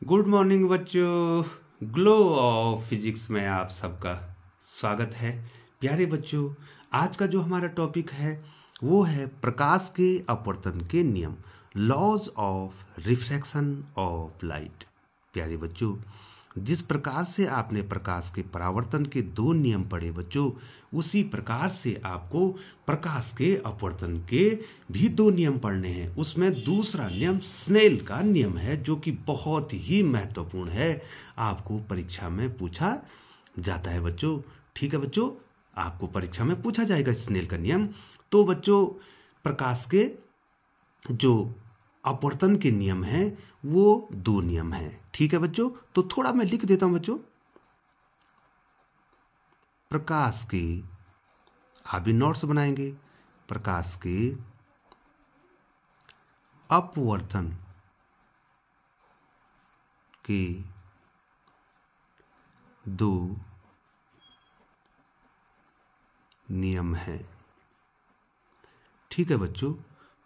Good morning बच्चों। Glow of physics में आप सबका स्वागत है। प्यारे बच्चों, आज का जो हमारा टॉपिक है वो है प्रकाश के अपवर्तन के नियम, laws of refraction of light. प्यारे बच्चों, जिस प्रकार से आपने प्रकाश के परावर्तन के दो नियम पढ़े बच्चों, उसी प्रकार से आपको प्रकाश के अपवर्तन के भी दो नियम पढ़ने हैं। उसमें दूसरा नियम स्नेल का नियम है, जो कि बहुत ही महत्वपूर्ण है, आपको परीक्षा में पूछा जाता है बच्चों। ठीक है बच्चों, आपको परीक्षा में पूछा जाएगा स्नेल का नियम। तो बच्चों, प्रकाश के जो अपवर्तन के नियम हैं वो दो नियम हैं। ठीक है बच्चों, तो थोड़ा मैं लिख देता हूं बच्चों। प्रकाश के, आप भी नोट्स बनाएंगे, प्रकाश के अपवर्तन के दो नियम हैं। ठीक है बच्चों,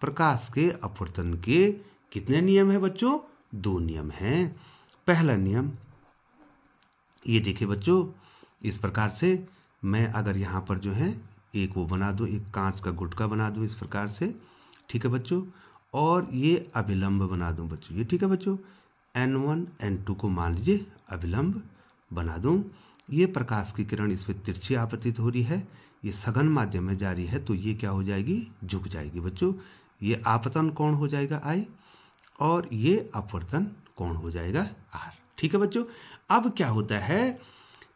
प्रकाश के अपवर्तन के कितने नियम हैं बच्चों? दो नियम हैं। पहला नियम ये देखिए बच्चों, इस प्रकार से मैं अगर यहाँ पर जो है एक वो बना दूं, एक कांच का गुटका बना दूं इस प्रकार से। ठीक है बच्चों, और ये अभिलंब बना दूं बच्चों, ये ठीक है बच्चों। N1 N2 को मान लीजिए अभिलंब बना दूं। ये प्रकाश की किरण इस पर तिरछी आपतित हो रही है, ये सघन माध्यम में जा रही है, तो ये क्या हो जाएगी? झुक जाएगी बच्चों। ये आपतन कोण हो जाएगा I, और ये अपवर्तन कोण हो जाएगा R। ठीक है बच्चों, अब क्या होता है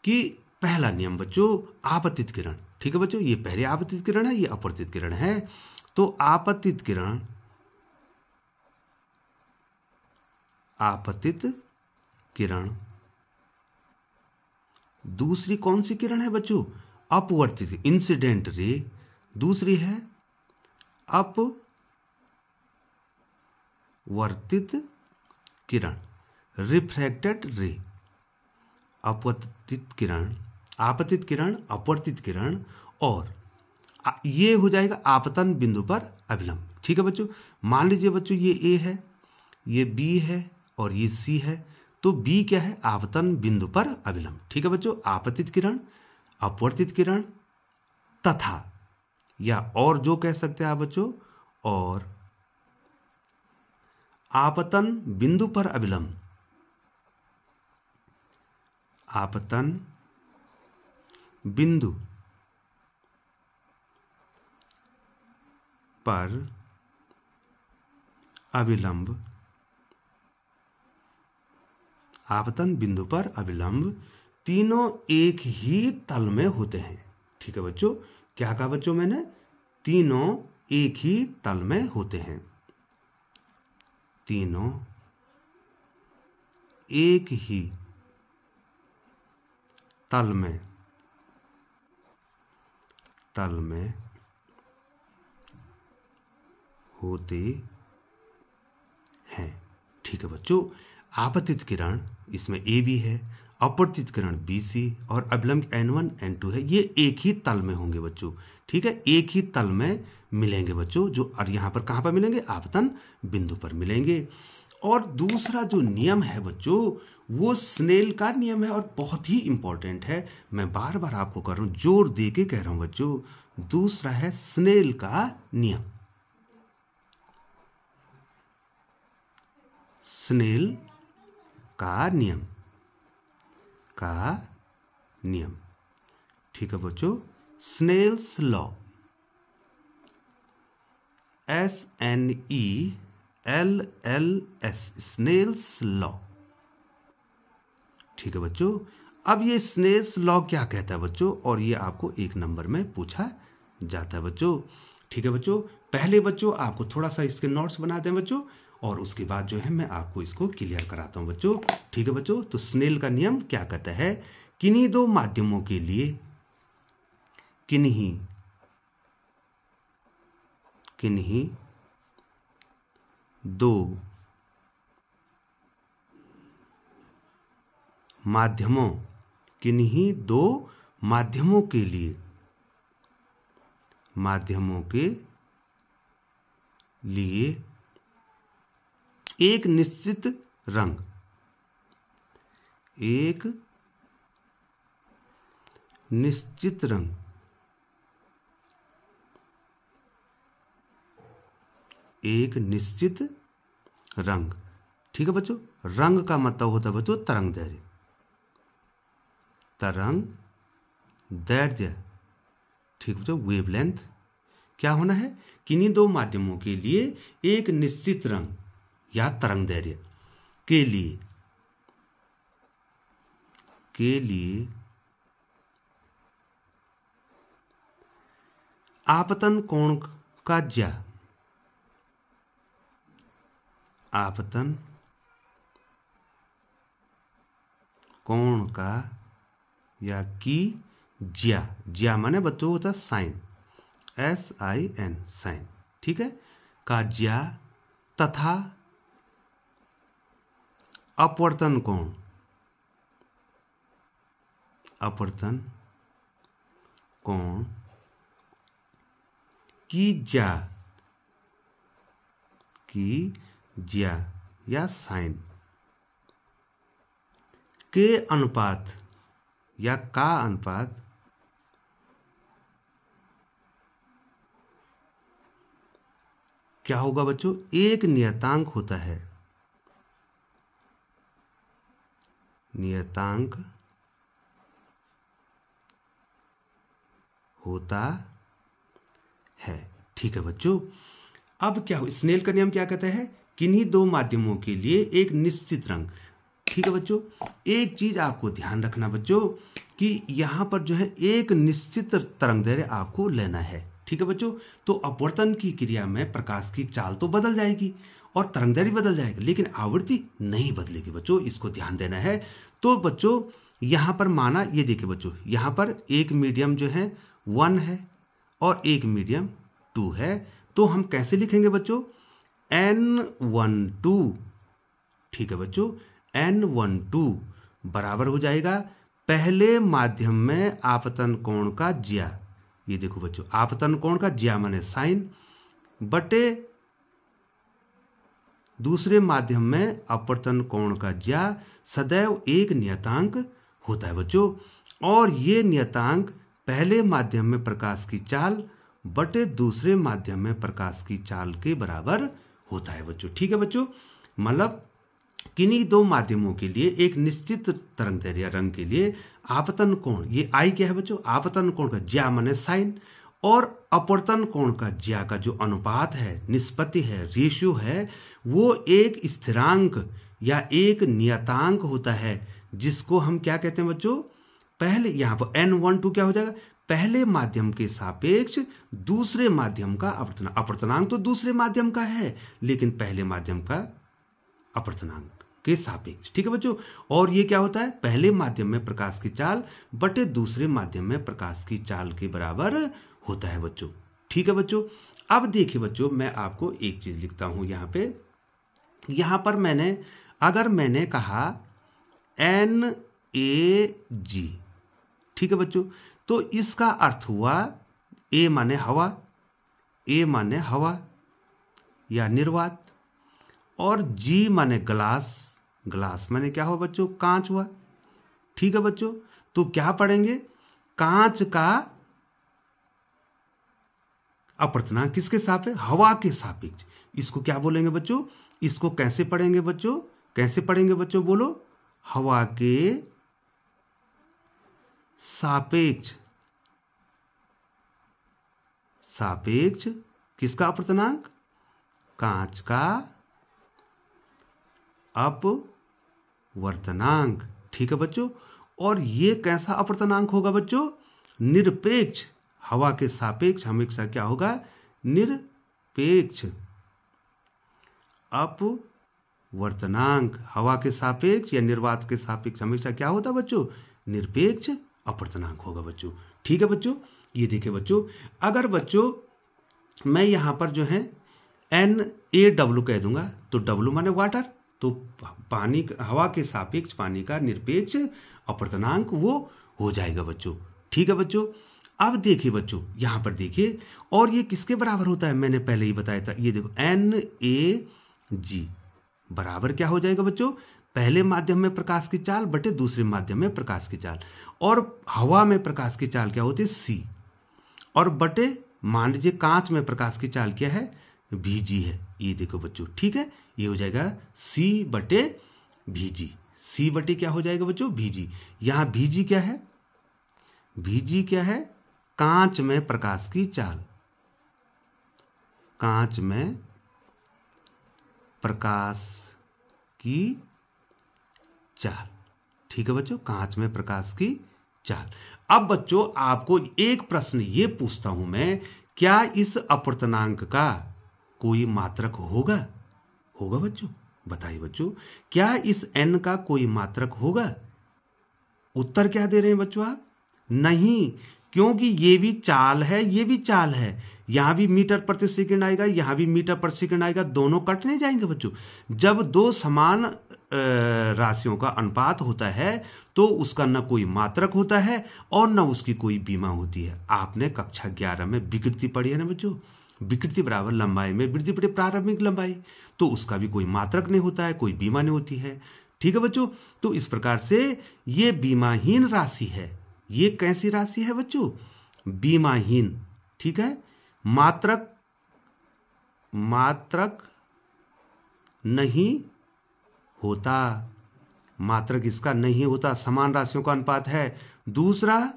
कि पहला नियम बच्चों, आपतित किरण। ठीक है बच्चों, ये पहले आपतित किरण है, ये अपवर्तित किरण है। तो आपतित किरण, आपतित किरण दूसरी कौन सी किरण है बच्चों? अपवर्तित, इंसिडेंट रे। दूसरी है अपवर्तित किरण, रिफ्रैक्टेड रे। अपवर्तित किरण, आपतित किरण, अपवर्तित किरण, और ये हो जाएगा आपतन बिंदु पर अभिलंब। ठीक है बच्चों, मान लीजिए बच्चों ये A है, ये B है और ये C है, तो B क्या है? आपतन बिंदु पर अभिलंब। ठीक है बच्चों, आपतित किरण, अपवर्तित किरण तथा, या और जो कह सकते हैं आप बच्चों, और आपतन बिंदु पर अभिलंब, आपतन बिंदु पर अभिलंब, आपतन बिंदु पर अभिलंब तीनों एक ही तल में होते हैं। ठीक है बच्चों, क्या कहा बच्चों मैंने? तीनों एक ही तल में होते हैं, तीनों एक ही तल में होते हैं। ठीक है बच्चों, आपतित किरण इसमें A भी है, अपवर्तित किरण BC, और अभिलंब N1 N2 है, ये एक ही तल में होंगे बच्चों। ठीक है, एक ही तल में मिलेंगे बच्चों, जो और यहाँ पर कहाँ पर मिलेंगे? आपतन बिंदु पर मिलेंगे। और दूसरा जो नियम है बच्चों, वो स्नेल का नियम है और बहुत ही इंपॉर्टेंट है। मैं बार बार आपको कर रहा हूं, जोर दे के कह रहा हूं बच्चों, दूसरा है स्नेल का नियम। स्नेल का नियम। ठीक है बच्चों, Snell's law, SNELLS, Snell's law. ठीक है बच्चों, अब ये स्नेल्स लॉ क्या कहता है बच्चों, और ये आपको एक नंबर में पूछा जाता है बच्चों। ठीक है बच्चों, पहले बच्चों आपको थोड़ा सा इसके नोट्स बनाते हैं बच्चों, और उसके बाद जो है मैं आपको इसको क्लियर कराता हूं बच्चों। ठीक है बच्चों, तो स्नेल का नियम क्या कहता है? किन्हीं दो माध्यमों के लिए, किन्हीं दो माध्यमों, किन्हीं दो माध्यमों के लिए, एक निश्चित रंग, एक निश्चित रंग, एक निश्चित रंग। ठीक है बच्चों, रंग का मतलब होता है बच्चों तरंग दैर्घ्य, तरंग दैर्घ्य। ठीक बच्चों, वेवलेंथ क्या होना है, किन्हीं दो माध्यमों के लिए एक निश्चित रंग या तरंग दैर्घ्य के लिए आपतन कोण का ज्या, आपतन कोण का या की ज्या, ज्या माने बच्चों होता है साइन, SIN साइन। ठीक है, का ज्या तथा अपवर्तन कोण, अपवर्तन कोण की ज्या या साइन के अनुपात या का अनुपात क्या होगा बच्चों, एक नियतांक होता है, नियतांक होता है। ठीक है बच्चों, अब क्या हो, स्नेल का नियम क्या कहता है, किन्हीं दो माध्यमों के लिए एक निश्चित रंग। ठीक है बच्चों, एक चीज आपको ध्यान रखना बच्चों कि यहां पर जो है एक निश्चित तरंग दैर्घ्य आपको लेना है। ठीक है बच्चों, तो अपवर्तन की क्रिया में प्रकाश की चाल तो बदल जाएगी और तरंग दैर्घ्य बदल जाएगा, लेकिन आवृत्ति नहीं बदलेगी बच्चों, इसको ध्यान देना है। तो बच्चों यहां पर माना, ये देखिए बच्चों, यहां पर एक मीडियम जो है 1 है और एक मीडियम 2 है, तो हम कैसे लिखेंगे बच्चों, N12। ठीक है बच्चों, N12 बराबर हो जाएगा पहले माध्यम में आपतन कोण का ज्या, ये देखो बच्चों, आपतन कोण का ज्या माने साइन, बटे दूसरे माध्यम में अपवर्तन कोण का ज्या सदैव एक नियतांक होता है बच्चों, और ये नियतांक पहले माध्यम में प्रकाश की चाल बटे दूसरे माध्यम में प्रकाश की चाल के बराबर होता है बच्चों। ठीक है बच्चों, मतलब किन्हीं दो माध्यमों के लिए एक निश्चित तरंग दैर्घ्य रंग के लिए आपतन कोण, ये आई क्या है बच्चों, आपतन कोण का ज्या माने साइन, और अपवर्तन कोण का ज्या का जो अनुपात है, निष्पत्ति है, रेशियो है, वो एक स्थिरांक या एक नियतांक होता है, जिसको हम क्या कहते हैं बच्चों, पहले यहां पर N12 क्या हो जाएगा, पहले माध्यम के सापेक्ष दूसरे माध्यम का अपवर्तनांक, अपवर्तनांक तो दूसरे माध्यम का है लेकिन पहले माध्यम का अपवर्तनांक के सापेक्ष। ठीक है बच्चों, और ये क्या होता है, पहले माध्यम में प्रकाश की चाल बटे दूसरे माध्यम में प्रकाश की चाल के बराबर होता है बच्चों। ठीक है बच्चों, अब देखिए बच्चों, मैं आपको एक चीज लिखता हूं यहां पे, यहां पर अगर मैंने कहा NaG, ठीक है बच्चों, तो इसका अर्थ हुआ A माने हवा, A माने हवा या निर्वात, और G माने ग्लास, ग्लास माने क्या हुआ बच्चों, कांच हुआ। ठीक है बच्चों, तो क्या पढ़ेंगे, कांच का अपवर्तनांक किसके सापेक्ष, हवा के सापेक्ष, इसको क्या बोलेंगे बच्चों, इसको कैसे पढ़ेंगे बच्चों, कैसे पढ़ेंगे बच्चों, बोलो, हवा के सापेक्ष, सापेक्ष किसका अपवर्तनांक, कांच का अपवर्तनांक। ठीक है बच्चों, और ये कैसा अपवर्तनांक होगा बच्चों, निरपेक्ष, हवा के सापेक्ष हमेशा क्या होगा, निरपेक्ष अपवर्तनांक, हवा के सापेक्ष या निर्वात के सापेक्ष हमेशा क्या होता है बच्चों, निरपेक्ष अपवर्तनांक होगा बच्चों। ठीक है बच्चों, ये देखिए बच्चों, अगर बच्चों मैं यहां पर जो है NaW कह दूंगा, तो W माने वाटर, तो पानी, हवा के सापेक्ष पानी का निरपेक्ष अपवर्तनांक वो हो जाएगा बच्चों। ठीक है बच्चों, अब देखिए बच्चों, यहां पर देखिए, और ये किसके बराबर होता है, मैंने पहले ही बताया था, ये देखो NaG बराबर क्या हो जाएगा बच्चों, पहले माध्यम में प्रकाश की चाल बटे दूसरे माध्यम में प्रकाश की चाल, और हवा में प्रकाश की चाल क्या होती है, सी, और बटे मान लीजिए कांच में प्रकाश की चाल क्या है, VG है। ये देखो बच्चों, ठीक है, ये हो जाएगा C बटे VG। C बटे क्या हो जाएगा बच्चों, VG। यहां VG क्या है, VG क्या है, कांच में प्रकाश की चाल, कांच में प्रकाश की चाल, ठीक है बच्चों, कांच में प्रकाश की चाल। अब बच्चों आपको एक प्रश्न ये पूछता हूं मैं, क्या इस अपवर्तनांक का कोई मात्रक होगा? होगा बच्चों, बताइए बच्चों, क्या इस n का कोई मात्रक होगा? उत्तर क्या दे रहे हैं बच्चों आप? नहीं, क्योंकि ये भी चाल है, ये भी चाल है। यहां भी मीटर प्रति सेकंड आएगा, यहां भी मीटर प्रति सेकंड आएगा, दोनों कट नहीं जाएंगे बच्चों। जब दो समान राशियों का अनुपात होता है तो उसका न कोई मात्रक होता है और न उसकी कोई बीमा होती है। आपने कक्षा 11 में विकृति पढ़ी है ना बच्चों, विकृति बराबर लंबाई में वृद्धि बटे प्रारंभिक लंबाई, तो उसका भी कोई मात्रक नहीं होता है, कोई बीमा नहीं होती है, ठीक है बच्चों। तो इस प्रकार से ये बीमाहीन राशि है। ये कैसी राशि है बच्चों, बीमाहीन, ठीक है। मात्रक नहीं होता, मात्रक इसका नहीं होता, समान राशियों का अनुपात है। दूसरा,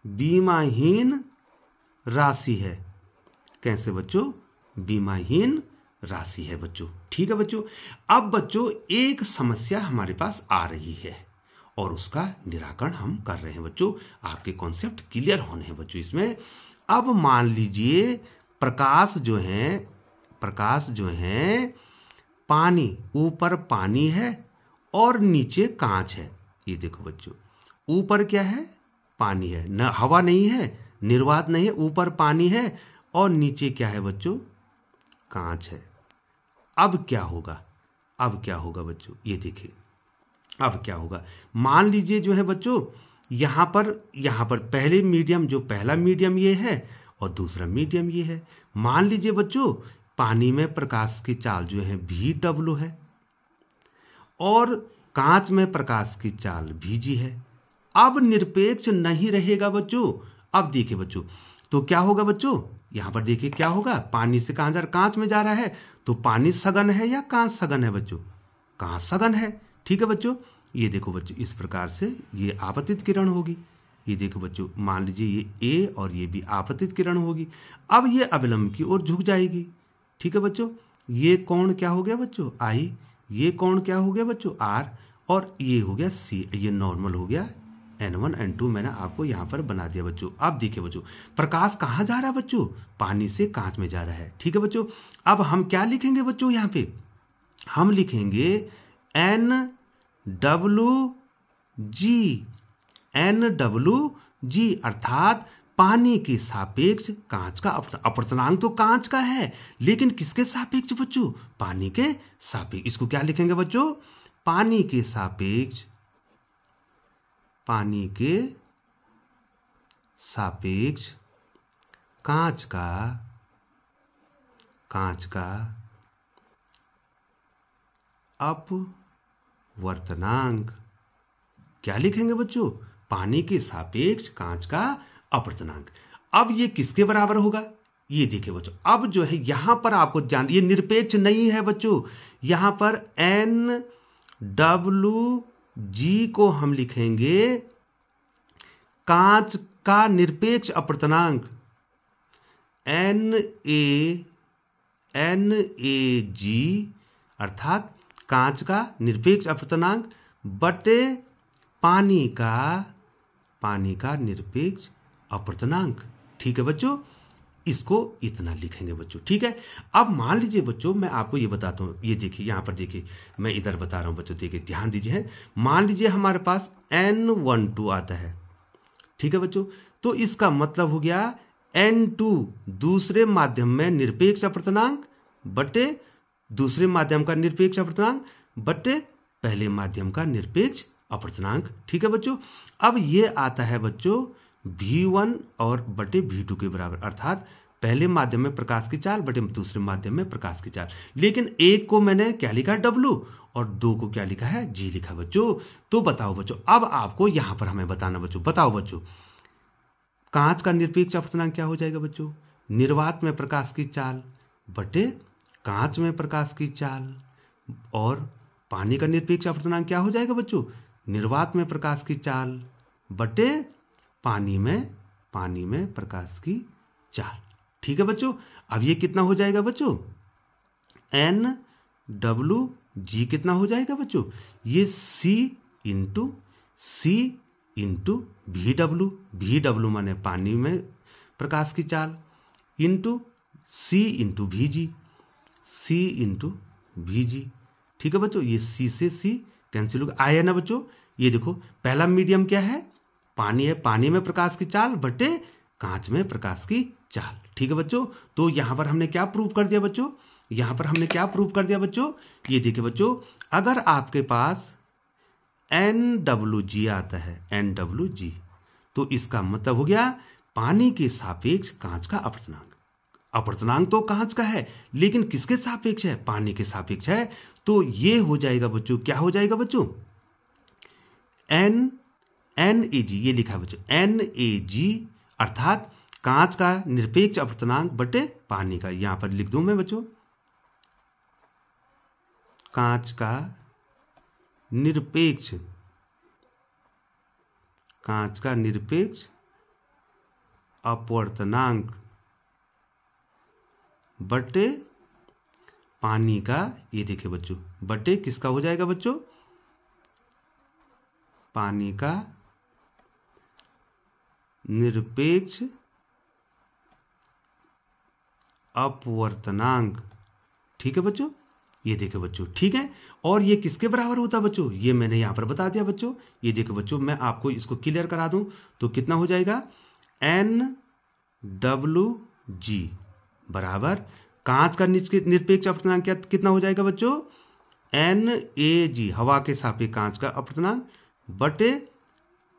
बीमाहीन राशि है। कैसे बच्चों, बीमाहीन राशि है बच्चों, ठीक है बच्चों। अब बच्चों एक समस्या हमारे पास आ रही है और उसका निराकरण हम कर रहे हैं बच्चों। आपके कॉन्सेप्ट क्लियर होने हैं बच्चों इसमें। अब मान लीजिए प्रकाश जो है पानी, ऊपर पानी है और नीचे कांच है। ये देखो बच्चों, ऊपर क्या है, पानी है, न हवा नहीं है, निर्वात नहीं है, ऊपर पानी है और नीचे क्या है बच्चों, कांच है। अब क्या होगा बच्चों, ये देखिए अब क्या होगा। मान लीजिए जो है बच्चों यहां पर पहले मीडियम, जो पहला मीडियम ये है और दूसरा मीडियम ये है। मान लीजिए बच्चों पानी में प्रकाश की चाल जो है VW है और कांच में प्रकाश की चाल VG है। अब निरपेक्ष नहीं रहेगा बच्चों। अब देखिए बच्चों, तो क्या होगा बच्चों, यहां पर देखिए क्या होगा, पानी से कांच में जा रहा है, तो पानी सघन है या कांच सघन है बच्चों, कांच सघन है, ठीक है बच्चों। ये देखो बच्चों, इस प्रकार से ये आपतित किरण होगी। ये देखो बच्चों, मान लीजिए ये A और ये भी आपतित किरण होगी। अब ये अविलंब की ओर झुक जाएगी, ठीक है बच्चों। ये कोण क्या हो गया बच्चों, I, ये कोण क्या हो गया बच्चों, R, और ये हो गया C, ये नॉर्मल हो गया N1 N2 मैंने आपको यहां पर बना दिया बच्चों। अब देखिए बच्चों, प्रकाश कहां जा रहा है बच्चों, पानी से कांच में जा रहा है, ठीक है बच्चों। अब हम क्या लिखेंगे बच्चों, यहां पे हम लिखेंगे NWG, अर्थात पानी के सापेक्ष कांच का अपवर्तनांक। तो कांच का है लेकिन किसके सापेक्ष बच्चों, पानी के सापेक्ष। इसको क्या लिखेंगे बच्चों, पानी के सापेक्ष कांच का अपवर्तनांक। क्या लिखेंगे बच्चों, पानी के सापेक्ष कांच का अपवर्तनांक। अब ये किसके बराबर होगा, ये देखिए बच्चों। अब जो है यहां पर आपको ध्यान, ये निरपेक्ष नहीं है बच्चों। यहां पर NWG को हम लिखेंगे कांच का निरपेक्ष अपवर्तनांक, NAG, अर्थात कांच का निरपेक्ष अपवर्तनांक बटे पानी का निरपेक्ष अपवर्तनांक, ठीक है बच्चों। इसको इतना लिखेंगे बच्चों, ठीक है। अब मान लीजिए बच्चों, मैं आपको ये बताता हूं, ये देखिए यहां पर देखिए, मैं इधर बता रहा हूं बच्चों, देखिए ध्यान दीजिए। मान लीजिए हमारे पास N12 आता है, ठीक है बच्चों। तो इसका मतलब हो गया N2 दूसरे माध्यम में निरपेक्ष अपवर्तनांक बटे दूसरे माध्यम का निरपेक्ष अपवर्तनांक बटे पहले माध्यम का निरपेक्ष अपवर्तनांक, ठीक है बच्चों। अब ये आता है बच्चों V1 और बटे V2 के बराबर, अर्थात पहले माध्यम में प्रकाश की चाल बटे दूसरे माध्यम में प्रकाश की चाल। लेकिन एक को मैंने क्या लिखा है W और 2 को क्या लिखा है G लिखा बच्चों। तो बताओ बच्चों, अब आपको यहां पर हमें बताना बच्चों, बताओ बच्चों कांच का निरपेक्ष अपवर्तनांक क्या हो जाएगा बच्चों। निर्वात में प्रकाश की चाल बटे कांच में प्रकाश की चाल, और पानी का निरपेक्ष अपवर्तनांक क्या हो जाएगा बच्चों, निर्वात में प्रकाश की चाल बटे पानी में प्रकाश की चाल। ठीक है बच्चों। अब ये कितना हो जाएगा बच्चों, NWG कितना हो जाएगा बच्चों, ये C इंटू VW माने पानी में प्रकाश की चाल इंटू C इंटू VG। ठीक है बच्चों, ये C से C कैंसिल होगा, आया ना बच्चों। ये देखो पहला मीडियम क्या है, पानी है, पानी में प्रकाश की चाल बटे कांच में प्रकाश की चाल। ठीक है बच्चों। तो यहां पर हमने क्या प्रूव कर दिया बच्चों, यहां पर हमने क्या प्रूव कर दिया बच्चों, ये देखिए बच्चों, अगर आपके पास NWG आता है, NWG, तो इसका मतलब हो गया पानी के सापेक्ष कांच का अपवर्तनांक। अपवर्तनांक तो कांच का है, लेकिन किसके सापेक्ष है, पानी के सापेक्ष है। तो ये हो जाएगा बच्चों, क्या हो जाएगा बच्चों, NAG, ये लिखा है बच्चों NAG, अर्थात कांच का निरपेक्ष अपवर्तनांक बटे पानी का। यहां पर लिख दूं मैं बच्चों, कांच का निरपेक्ष अपवर्तनांक बटे पानी का, ये देखिए बच्चों, बटे किसका हो जाएगा बच्चों, पानी का निरपेक्ष अपवर्तनांक। ठीक है बच्चों, ये देखो बच्चों, ठीक है। और ये किसके बराबर होता है बच्चों, ये मैंने यहां पर बता दिया बच्चों। ये देखो बच्चों, मैं आपको इसको क्लियर करा दूं तो कितना हो जाएगा, NWG बराबर कांच का निरपेक्ष अपवर्तनांक कितना हो जाएगा बच्चों, NAG, हवा के सापेक्ष कांच का अपवर्तनांक बटे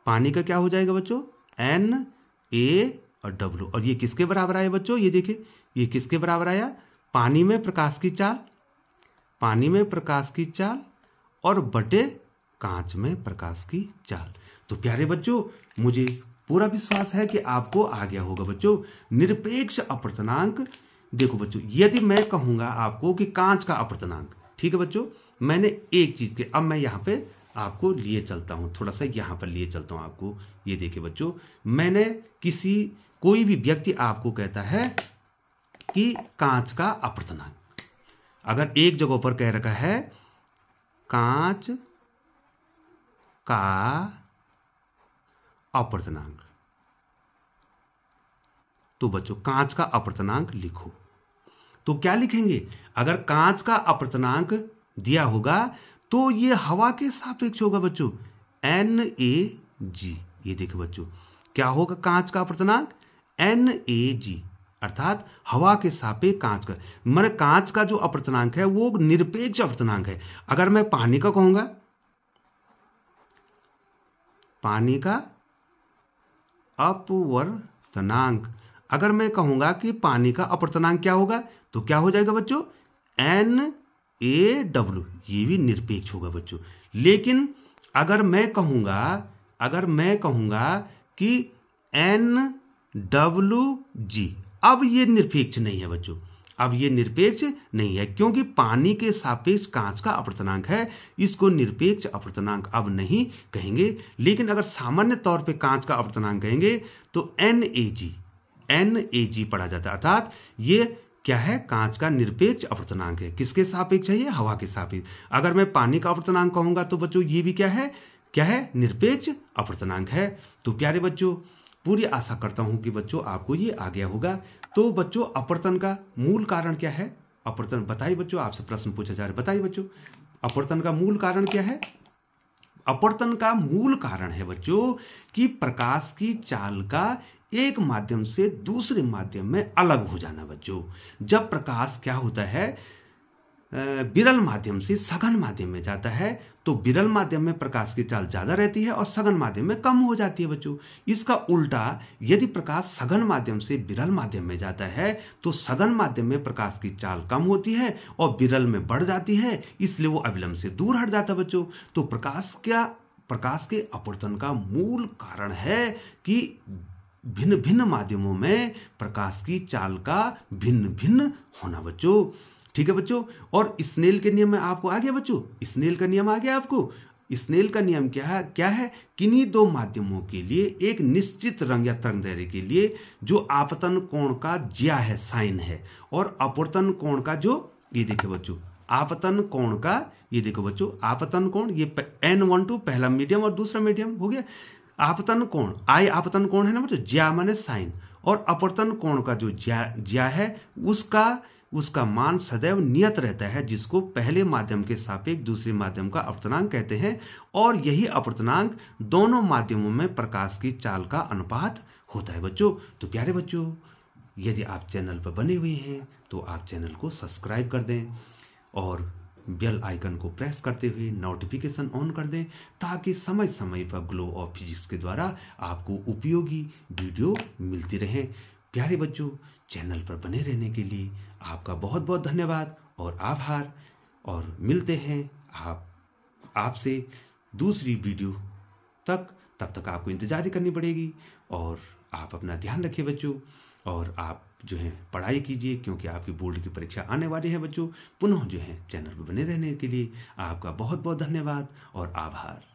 पानी का क्या हो जाएगा बच्चों, NA और W। और ये किसके बराबर आया बच्चों, ये देखिए, ये किसके बराबर आया, पानी में प्रकाश की चाल और बटे कांच में प्रकाश की चाल। तो प्यारे बच्चों, मुझे पूरा विश्वास है कि आपको आ गया होगा बच्चों निरपेक्ष अपवर्तनांक। देखो बच्चों, यदि मैं कहूंगा आपको कि कांच का अपवर्तनांक, ठीक है बच्चों, मैंने एक चीज के, अब मैं यहां पे आपको लिए चलता हूं, थोड़ा सा यहां पर लिए चलता हूं आपको। ये देखिए बच्चों, मैंने कोई भी व्यक्ति आपको कहता है कि कांच का अपवर्तनांक, अगर एक जगह पर कह रखा है कांच का अपवर्तनांक, तो बच्चों कांच का अपवर्तनांक लिखो। तो क्या लिखेंगे, अगर कांच का अपवर्तनांक दिया होगा तो ये हवा के सापेक्ष होगा बच्चों, NAG। ये देखो बच्चों, क्या होगा कांच का अपवर्तनांक, NAG, अर्थात हवा के सापेक्ष कांच का, माने कांच का जो अपवर्तनांक है वो निरपेक्ष अपवर्तनांक है। अगर मैं पानी का कहूंगा, पानी का अपवर्तनांक, अगर मैं कहूंगा कि पानी का अपवर्तनांक क्या होगा, तो क्या हो जाएगा बच्चों, NaW, ये भी निरपेक्ष होगा बच्चों। लेकिन अगर मैं कहूंगा कि NWG, अब ये निरपेक्ष नहीं है बच्चों, अब ये निरपेक्ष नहीं है, क्योंकि पानी के सापेक्ष कांच का अपवर्तनांक है, इसको निरपेक्ष अपवर्तनांक अब नहीं कहेंगे। लेकिन अगर सामान्य तौर पे कांच का अपवर्तनांक कहेंगे तो NAG पढ़ा जाता है, अर्थात ये क्या है, कांच का निरपेक्ष अपवर्तनांक है। किसके सापेक्ष है, ये हवा के सापेक्ष। अगर मैं पानी का अपवर्तनांक कहूंगा तो बच्चों ये भी क्या है, निरपेक्ष अपवर्तनांक है। तो प्यारे बच्चों, पूरी आशा करता हूं कि बच्चों आपको ये आ गया होगा। तो बच्चों, अपवर्तन का मूल कारण क्या है, अपवर्तन बताइए बच्चों, आपसे प्रश्न पूछा जा रहा है, बताइए बच्चों अपवर्तन का मूल कारण क्या है। अपवर्तन का मूल कारण है बच्चों कि प्रकाश की चाल का एक माध्यम से दूसरे माध्यम में अलग हो जाना बच्चों। जब प्रकाश क्या होता है, विरल माध्यम से सघन माध्यम में जाता है तो विरल माध्यम में प्रकाश की चाल ज्यादा रहती है और सघन माध्यम में कम हो जाती है बच्चों। इसका उल्टा यदि प्रकाश सघन माध्यम से विरल माध्यम में जाता है तो सघन माध्यम में प्रकाश की चाल कम होती है और विरल में बढ़ जाती है, इसलिए वो अविलंब से दूर हट जाता है बच्चों। तो प्रकाश के अपवर्तन का मूल कारण है कि भिन्न भिन्न माध्यमों में प्रकाश की चाल का भिन्न भिन्न होना बच्चों। ठीक है बच्चों। और स्नेल के नियम में आपको आ गया बच्चों, स्नेल का नियम आ गया आपको। स्नेल का नियम क्या है? किन्हीं दो माध्यमों के लिए एक निश्चित रंग या तरंगदैर्घ्य के लिए जो आपतन कोण का ज्या है, साइन है, और अपवर्तन कोण का जो, ये देखिए बच्चों, आपतन कोण का, ये देखो बच्चों, आपतन कोण, ये N12 पहला मीडियम और दूसरा मीडियम हो गया। आपतन कोण, आई आपतन कोण है ना बच्चों, ज्या माने साइन, और अपवर्तन कोण का जो ज्या है उसका मान सदैव नियत रहता है, जिसको पहले माध्यम के सापेक्ष दूसरे माध्यम का अपवर्तनांक कहते हैं। और यही अपवर्तनांक दोनों माध्यमों में प्रकाश की चाल का अनुपात होता है बच्चों। तो प्यारे बच्चों, यदि आप चैनल पर बने हुए हैं तो आप चैनल को सब्सक्राइब कर दें और बेल आइकन को प्रेस करते हुए नोटिफिकेशन ऑन कर दें, ताकि समय समय पर ग्लो ऑफ फिजिक्स के द्वारा आपको उपयोगी वीडियो मिलती रहे। प्यारे बच्चों, चैनल पर बने रहने के लिए आपका बहुत बहुत धन्यवाद और आभार, और मिलते हैं आपसे दूसरी वीडियो तक। तब तक आपको इंतजार करनी पड़ेगी, और आप अपना ध्यान रखिए बच्चों, और आप जो है पढ़ाई कीजिए, क्योंकि आपकी बोर्ड की परीक्षा आने वाली है बच्चों। पुनः जो है चैनल पर बने रहने के लिए आपका बहुत बहुत धन्यवाद और आभार।